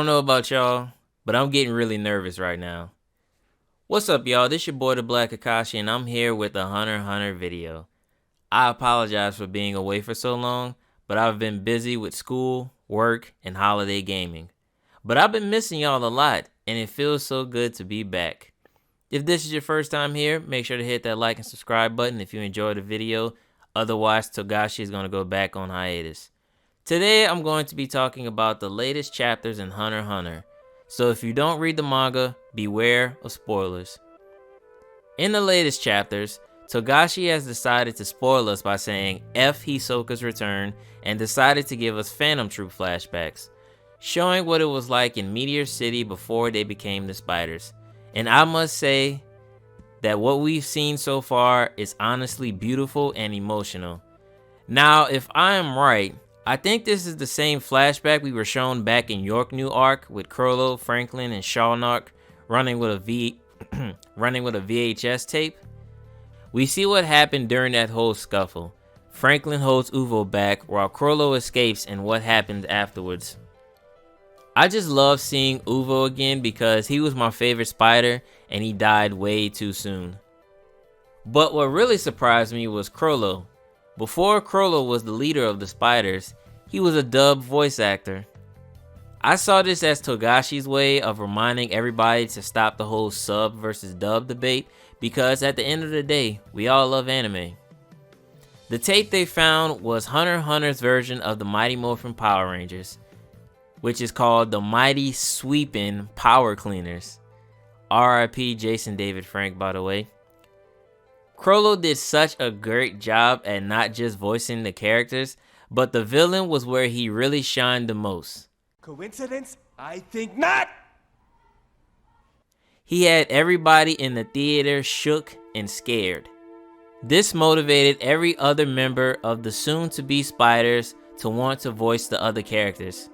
don't know about y'all, but I'm getting really nervous right now. What's up, y'all? This your boy, the Black Kakashi, and I'm here with a Hunter x Hunter video. I apologize for being away for so long, but I've been busy with school, work, and holiday gaming. But I've been missing y'all a lot, and it feels so good to be back. If this is your first time here, make sure to hit that like and subscribe button if you enjoyed the video. Otherwise, Togashi is going to go back on hiatus. Today, I'm going to be talking about the latest chapters in Hunter x Hunter. So if you don't read the manga, beware of spoilers. In the latest chapters, Togashi has decided to spoil us by saying F Hisoka's return and decided to give us Phantom Troupe flashbacks, showing what it was like in Meteor City before they became the Spiders. And I must say that what we've seen so far is honestly beautiful and emotional. Now, if I am right, I think this is the same flashback we were shown back in York New Arc with Chrollo, Franklin, and Shawnock running with a VHS tape. We see what happened during that whole scuffle. Franklin holds Uvo back while Chrollo escapes and what happened afterwards. I just love seeing Uvo again because he was my favorite spider and he died way too soon. But what really surprised me was Chrollo. Before Chrollo was the leader of the Spiders, he was a dubbed voice actor. I saw this as Togashi's way of reminding everybody to stop the whole sub versus dub debate because at the end of the day, we all love anime. The tape they found was Hunter x Hunter's version of the Mighty Morphin Power Rangers, which is called the Mighty Sweepin' Power Cleaners. R.I.P. Jason David Frank, by the way. Chrollo did such a great job at not just voicing the characters, but the villain was where he really shined the most. Coincidence? I think not! He had everybody in the theater shook and scared. This motivated every other member of the soon-to-be Spiders to want to voice the other characters.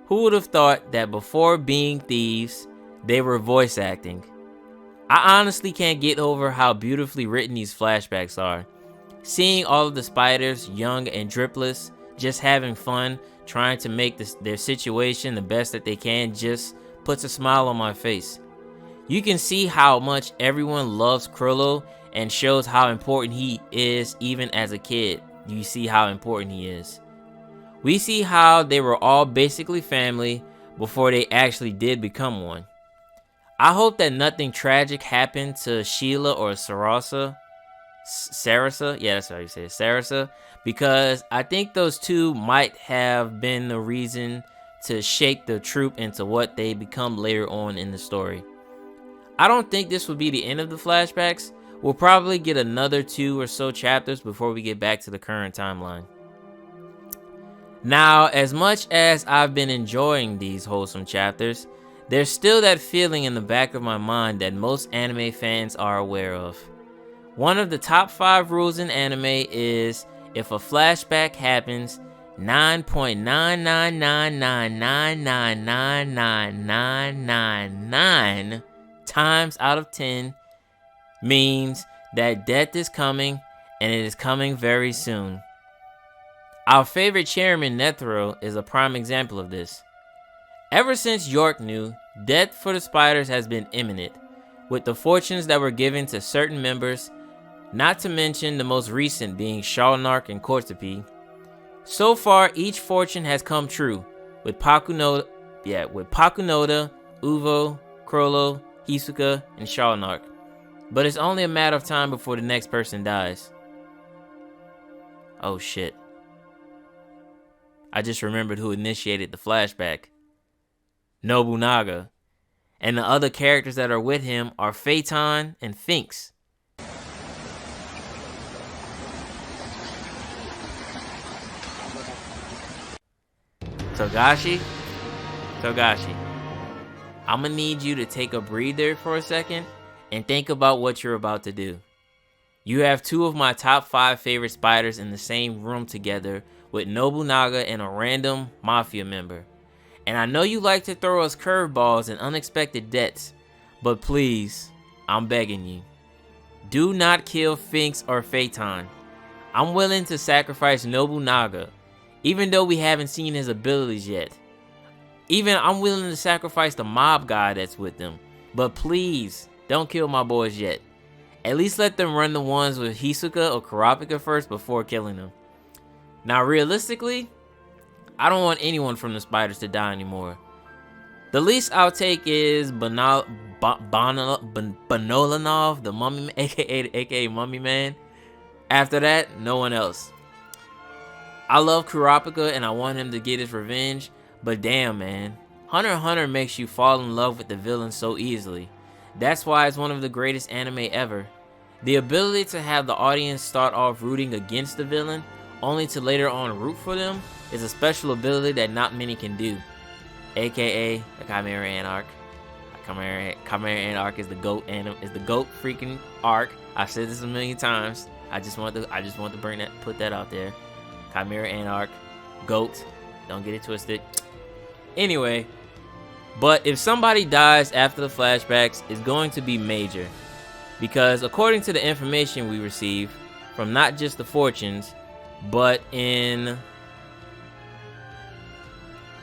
Who would have thought that before being thieves, they were voice acting? I honestly can't get over how beautifully written these flashbacks are. Seeing all of the Spiders, young and dripless, just having fun, trying to make their situation the best that they can just puts a smile on my face. You can see how much everyone loves Chrollo and shows how important he is even as a kid. You see how important he is. We see how they were all basically family before they actually did become one. I hope that nothing tragic happened to Sheila or Sarasa. Yeah, that's how you say it, Sarasa. Because I think those two might have been the reason to shape the troop into what they become later on in the story. I don't think this will be the end of the flashbacks. We'll probably get another 2 or so chapters before we get back to the current timeline. Now, as much as I've been enjoying these wholesome chapters, there's still that feeling in the back of my mind that most anime fans are aware of. One of the top 5 rules in anime is if a flashback happens 9.999999999 times out of 10 means that death is coming and it is coming very soon. Our favorite chairman Nethro is a prime example of this. Ever since York knew, death for the Spiders has been imminent, with the fortunes that were given to certain members, not to mention the most recent being Shawnock and Kortepi. So far, each fortune has come true, with Pakunoda, Uvo, Chrollo, Hisoka, and Shawnock. But it's only a matter of time before the next person dies. Oh shit. I just remembered who initiated the flashback. Nobunaga. And the other characters that are with him are Phaeton and Finks. Togashi, I'm gonna need you to take a breather for a second and think about what you're about to do. You have 2 of my top 5 favorite Spiders in the same room together with Nobunaga and a random mafia member. And I know you like to throw us curveballs and unexpected deaths, but please, I'm begging you, do not kill Finks or Phaeton. I'm willing to sacrifice Nobunaga, even though we haven't seen his abilities yet. Even I'm willing to sacrifice the mob guy that's with them. But please, don't kill my boys yet. At least let them run the ones with Hisoka or Kurapika first before killing them. Now realistically, I don't want anyone from the spiders to die anymore. The least I'll take is Banolanov, the mummy, aka Mummy Man. After that, no one else. I love Kurapika and I want him to get his revenge, but damn man, Hunter x Hunter makes you fall in love with the villain so easily. That's why it's one of the greatest anime ever. The ability to have the audience start off rooting against the villain, only to later on root for them, is a special ability that not many can do. AKA the Chimera Ant arc. Chimera Ant arc is the GOAT freaking arc. I've said this a million times. I just want to put that out there. Chimera Ant arc, GOAT. Don't get it twisted. Anyway, but if somebody dies after the flashbacks, it's going to be major. Because according to the information we receive from not just the Fortunes, but in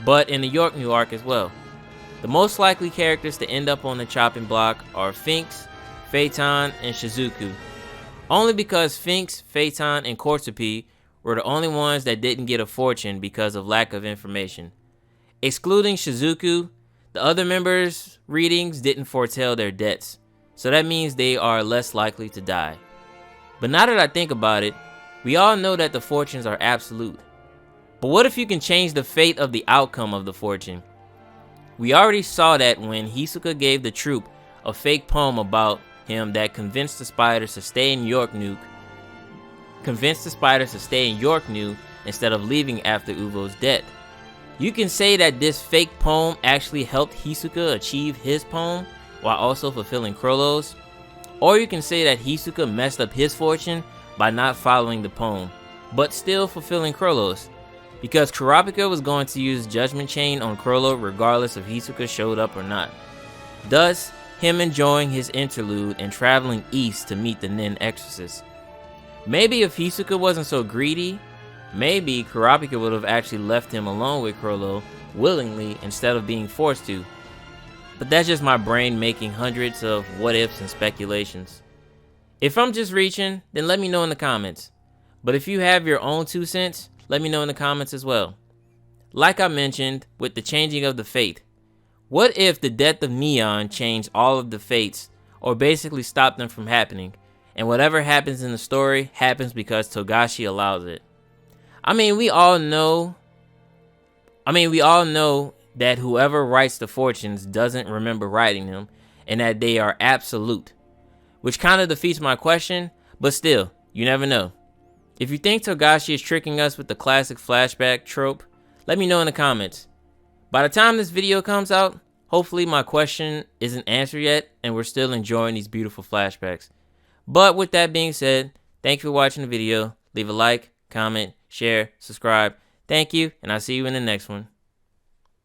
the York New arc as well, the most likely characters to end up on the chopping block are Finks, Phaeton, and Shizuku. Only because Finks, Phaeton, and Kortsupi were the only ones that didn't get a fortune because of lack of information. Excluding Shizuku, the other members' readings didn't foretell their deaths, so that means they are less likely to die. But now that I think about it, we all know that the fortunes are absolute. But what if you can change the fate of the outcome of the fortune? We already saw that when Hisoka gave the troupe a fake poem about him that convinced the spiders to stay in York New instead of leaving after Uvo's death. You can say that this fake poem actually helped Hisoka achieve his poem while also fulfilling Chrollo's, or you can say that Hisoka messed up his fortune by not following the poem, but still fulfilling Chrollo's, because Kurapika was going to use Judgment Chain on Chrollo regardless if Hisoka showed up or not. Thus, him enjoying his interlude and traveling east to meet the Nin Exorcist. Maybe if Hisoka wasn't so greedy, maybe Kurapika would have actually left him alone with Chrollo willingly instead of being forced to. But that's just my brain making hundreds of what ifs and speculations. If I'm just reaching, then let me know in the comments. But if you have your own 2 cents, let me know in the comments as well. Like I mentioned, with the changing of the fate, what if the death of Neon changed all of the fates, or basically stopped them from happening, and whatever happens in the story happens because Togashi allows it? We all know that whoever writes the fortunes doesn't remember writing them, and that they are absolute. Which kind of defeats my question, but still, you never know. If you think Togashi is tricking us with the classic flashback trope, let me know in the comments. By the time this video comes out, hopefully my question isn't answered yet, and we're still enjoying these beautiful flashbacks. But with that being said, thank you for watching the video. Leave a like, comment, share, subscribe. Thank you, and I'll see you in the next one.